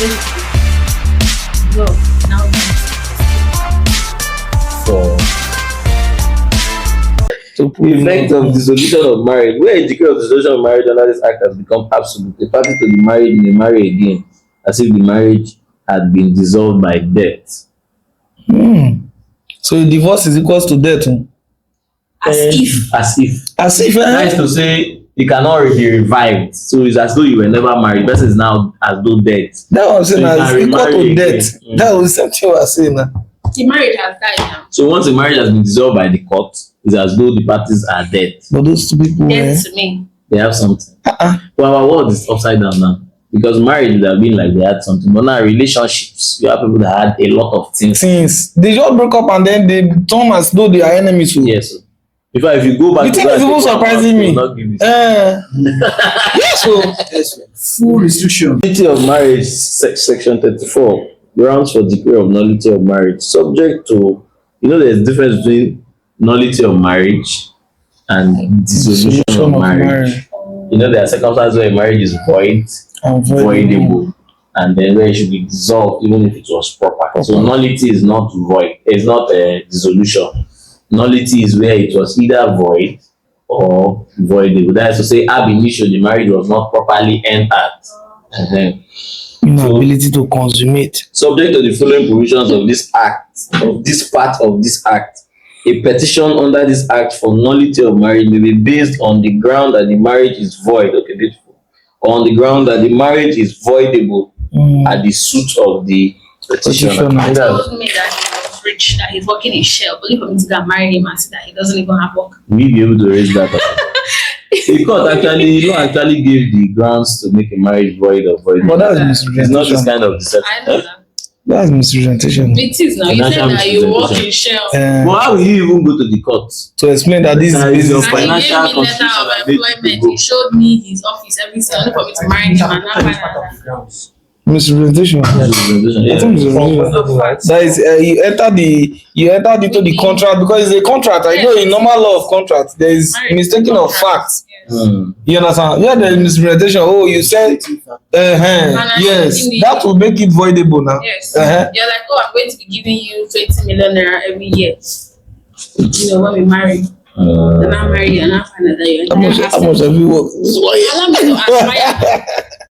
No, now. For the effect of dissolution of marriage, where a decree of dissolution of marriage under this act has become absolute, the parties to the marriage may marry again as if the marriage had been dissolved by death. So divorce is equals to death. As if. That is to say, you cannot be revived. So it's as though you were never married. Person is now as though dead. That was saying as equal to death. That was something I was saying. The marriage has died now. So once the marriage has been dissolved by the court, it's as though the parties are dead. But those two people, Dead to me. They have something. But our world is upside down now. Because marriage would have been like they had something. But now relationships, you have people that had a lot of things. They just broke up and then they turn as though they are enemies. Yes. In fact, if you go back, the thing is even surprising me. Yes, full restriction. Nullity of marriage, section 34. Grounds for decree of nullity of marriage. Subject to, there's a difference between nullity of marriage and dissolution of marriage. There are circumstances where a marriage is void, voidable, and then where it should be dissolved even if it was proper. So nullity is not void. It's not a dissolution. Nullity is where it was either void or voidable. That is to say, ab initio, the marriage was not properly entered. Inability to consummate. Subject to the following provisions of this act, of this part of this act, a petition under this act for nullity of marriage may be based on the ground that the marriage is void. Okay, beautiful. Or on the ground that the marriage is voidable at the suit of the petitioner. He told me that he was rich, that he's working in Shell. Only for me to go marry him and say that he doesn't even have work. We be able to raise that up. The court actually gave the grounds to make a marriage void or void. But that's misrepresentation. It's not this kind of deception. I know that. That's misrepresentation. It is now. You said that you work in Shell. But how will you even go to the court to explain that this is business? And he gave me letter of employment. He showed me his office, everything. Only for me to marry him and not find out. Misrepresentation. That is, you entered into the contract because it's a contract. I know in normal law of contract there is mistaking of facts. You understand? Yeah, there is misrepresentation. Oh, you said, yes, that will make it voidable now. Yes. You're like, oh, I'm going to be giving you 20 million naira every year. When we marry. Then I marry you and I find out that you're how much have you worked? Allow me to aspire.